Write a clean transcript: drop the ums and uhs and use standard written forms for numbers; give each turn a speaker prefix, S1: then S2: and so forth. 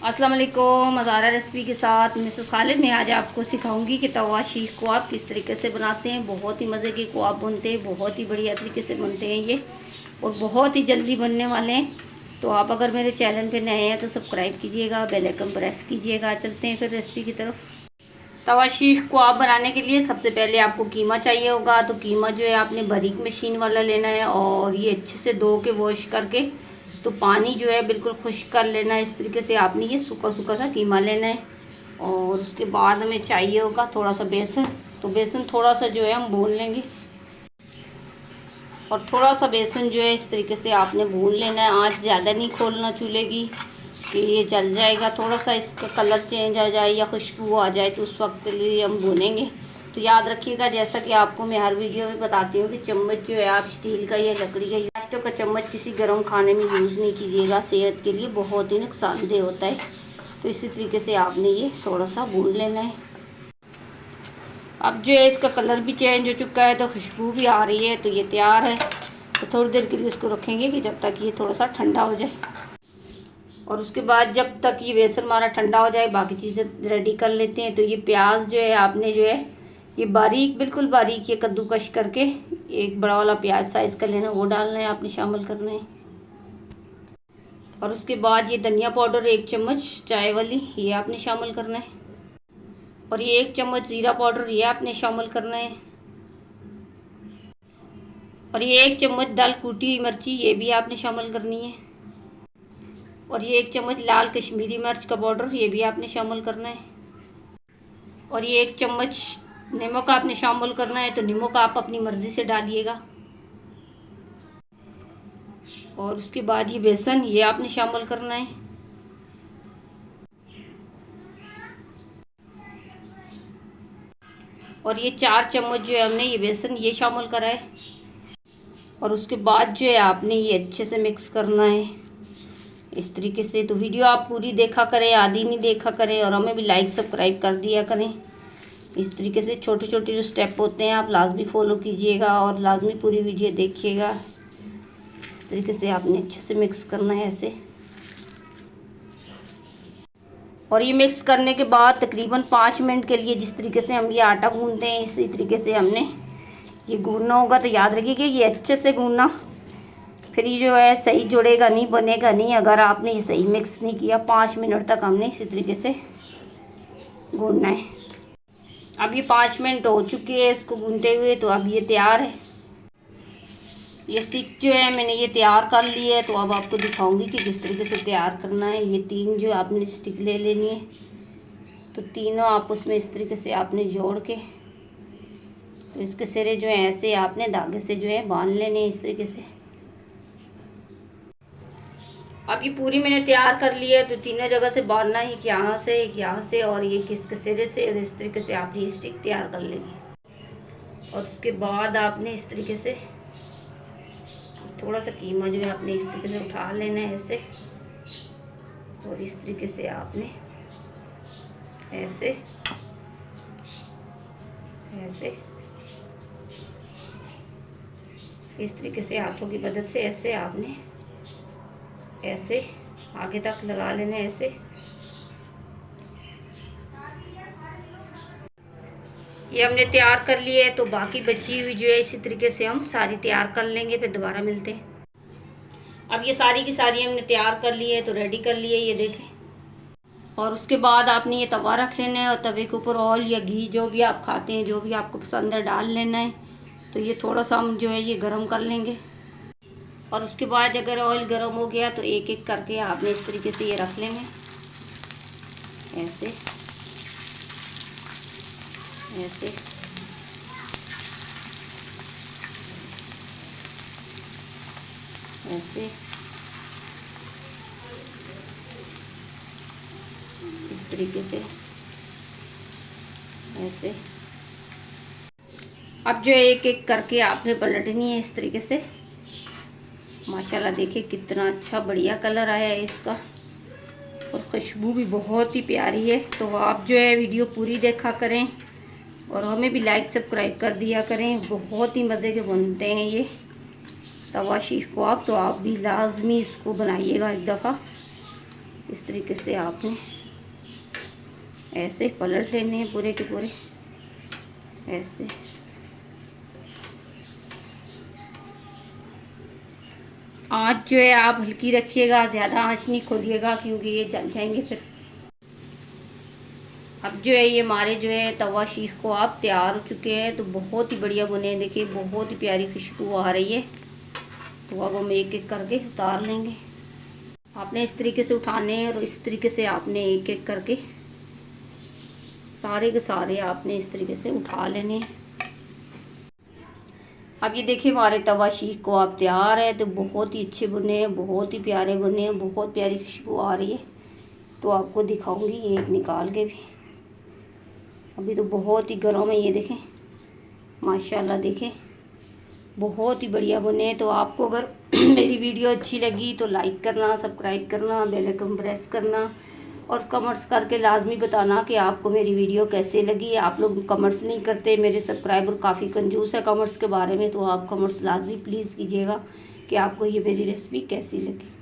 S1: अस्सलाम वालेकुम। मज़ारा रेसिपी के साथ मिसेस खालिद मैं आज आपको सिखाऊंगी कि तवा शीख कबाब किस तरीके से बनाते हैं। बहुत ही मज़े के कबाब बनते हैं, बहुत ही बढ़िया तरीके से बनते हैं ये, और बहुत ही जल्दी बनने वाले हैं। तो आप अगर मेरे चैनल पे नए हैं तो सब्सक्राइब कीजिएगा, बेल आइकन प्रेस कीजिएगा। चलते हैं फिर रेसिपी की तरफ। तवा शीख कबाब बनाने के लिए सबसे पहले आपको कीमा चाहिए होगा। तो कीमा जो है आपने बारीक मशीन वाला लेना है, और ये अच्छे से धो के वॉश करके तो पानी जो है बिल्कुल खुश्क कर लेना है। इस तरीके से आपने ये सूखा सूखा सा कीमा लेना है। और उसके बाद हमें चाहिए होगा थोड़ा सा बेसन। तो बेसन थोड़ा सा जो है हम भून लेंगे, और थोड़ा सा बेसन जो है इस तरीके से आपने भून लेना है। आँच ज़्यादा नहीं खोलना चूल्हे की कि ये जल जाएगा। थोड़ा सा इसका कलर चेंज आ जाए या खुशबू आ जाए तो उस वक्त के लिए हम भूनेंगे। तो याद रखिएगा, जैसा कि आपको मैं हर वीडियो में बताती हूँ कि चम्मच जो है आप स्टील का या लकड़ी का, प्लास्टिक का चम्मच किसी गर्म खाने में यूज़ नहीं कीजिएगा, सेहत के लिए बहुत ही नुकसानदेह होता है। तो इसी तरीके से आपने ये थोड़ा सा भून लेना है। अब जो है इसका कलर भी चेंज हो चुका है, तो खुशबू भी आ रही है, तो ये तैयार है। तो थोड़ी देर के लिए इसको रखेंगे कि जब तक ये थोड़ा सा ठंडा हो जाए। और उसके बाद जब तक ये बेसन हमारा ठंडा हो जाए बाकी चीज़ें रेडी कर लेते हैं। तो ये प्याज जो है आपने जो है ये बारीक, बिल्कुल बारीक ये कद्दूकश करके एक बड़ा वाला प्याज साइज़ का लेना, वो डालना है आपने, शामिल करना है। और उसके बाद ये धनिया पाउडर 1 चम्मच चाय वाली, ये आपने शामिल करना है। और ये 1 चम्मच ज़ीरा पाउडर, ये आपने शामिल करना है। और ये 1 चम्मच दाल कुटी मिर्ची, ये भी आपने शामिल करनी है। और ये 1 चम्मच लाल कश्मीरी मिर्च का पाउडर, ये भी आपने शामिल करना है। और ये 1 चम्मच नमक आपने शामिल करना है। तो नमक आप अपनी मर्ज़ी से डालिएगा। और उसके बाद ये बेसन, ये आपने शामिल करना है। और ये 4 चम्मच जो है हमने ये बेसन ये शामिल करा है। और उसके बाद जो है आपने ये अच्छे से मिक्स करना है इस तरीके से। तो वीडियो आप पूरी देखा करें, आधी नहीं देखा करें, और हमें भी लाइक सब्सक्राइब कर दिया करें। इस तरीके से छोटे छोटे जो स्टेप होते हैं आप लाजमी फॉलो कीजिएगा, और लाजमी पूरी वीडियो देखिएगा। इस तरीके से आपने अच्छे से मिक्स करना है ऐसे। और ये मिक्स करने के बाद तकरीबन 5 मिनट के लिए जिस तरीके से हम ये आटा गूंदते हैं इसी तरीके से हमने ये गूंदना होगा। तो याद रखिए कि ये अच्छे से गूंदना, फिर ये जो है सही जुड़ेगा नहीं, बनेगा नहीं अगर आपने ये सही मिक्स नहीं किया। 5 मिनट तक हमने इसी तरीके से गूंदना है। अब ये 5 मिनट हो चुके हैं इसको गूंदते हुए, तो अब ये तैयार है। ये स्टिक जो है मैंने ये तैयार कर ली है। तो अब आपको दिखाऊंगी कि किस तरीके से तैयार करना है। ये 3 जो आपने स्टिक ले लेनी है, तो तीनों आप उसमें इस तरीके से आपने जोड़ के, तो इसके सिरे जो है ऐसे आपने धागे से जो है बांध लेने इस तरीके से। अब ये पूरी मैंने तैयार कर ली है। तो तीनों जगह से बांधना है, एक यहाँ से, एक यहाँ से, और ये किसके सिरे से। और इस तरीके से आपने ये स्टिक तैयार कर लेनी। और उसके बाद आपने इस तरीके से थोड़ा सा कीमा जो है आपने इस तरीके से उठा लेना है ऐसे। और इस तरीके से आपने ऐसे ऐसे इस तरीके से हाथों की मदद से ऐसे आपने ऐसे आगे तक लगा लेना है ऐसे। ये हमने तैयार कर लिए है। तो बाकी बची हुई जो है इसी तरीके से हम सारी तैयार कर लेंगे, फिर दोबारा मिलते हैं। अब ये सारी की सारी हमने तैयार कर ली है, तो रेडी कर लिए ये देखें। और उसके बाद आपने ये तवा रख लेना है, और तवे के ऊपर ऑयल या घी जो भी आप खाते हैं, जो भी आपको पसंद है, डाल लेना है। तो ये थोड़ा सा हम जो है ये गर्म कर लेंगे। और उसके बाद अगर ऑयल गर्म हो गया तो एक एक करके आपने इस तरीके से ये रख लेंगे ऐसे ऐसे। ऐसे इस तरीके से ऐसे। अब जो एक एक करके आपने पलटनी है इस तरीके से। माशाल्लाह देखिए कितना अच्छा बढ़िया कलर आया है इसका, और खुशबू भी बहुत ही प्यारी है। तो आप जो है वीडियो पूरी देखा करें, और हमें भी लाइक सब्सक्राइब कर दिया करें। बहुत ही मज़े के बनते हैं ये तवा शीख कबाब, तो आप भी लाजमी इसको बनाइएगा एक दफ़ा। इस तरीके से आपने ऐसे पलट लेने हैं पूरे के पूरे, ऐसे। आँच जो है आप हल्की रखिएगा, ज़्यादा आँच नहीं खोलिएगा क्योंकि ये जल जाएंगे फिर। अब जो है ये हमारे जो है तवा शीख को आप तैयार हो चुके हैं। तो बहुत ही बढ़िया बने हैं, देखिए बहुत ही प्यारी खुशबू आ रही है। तो अब हम एक एक करके उतार लेंगे। आपने इस तरीके से उठाने हैं और इस तरीके से आपने एक एक करके सारे के सारे आपने इस तरीके से उठा लेने हैं। अब ये देखिए हमारे तवा शीख को आप तैयार है। तो बहुत ही अच्छे बने हैं, बहुत ही प्यारे बने हैं, बहुत प्यारी खुशबू आ रही है। तो आपको दिखाऊंगी एक निकाल के भी। अभी तो बहुत ही गर्म है, ये देखें माशाल्लाह, देखें बहुत ही बढ़िया बने हैं। तो आपको अगर मेरी वीडियो अच्छी लगी तो लाइक करना, सब्सक्राइब करना, बेल आइकन प्रेस करना और कमेंट्स करके लाजमी बताना कि आपको मेरी वीडियो कैसे लगी। आप लोग कमेंट्स नहीं करते, मेरे सब्सक्राइबर काफ़ी कंजूस है कमेंट्स के बारे में। तो आप कमेंट्स लाजमी प्लीज़ कीजिएगा कि आपको ये मेरी रेसिपी कैसी लगी।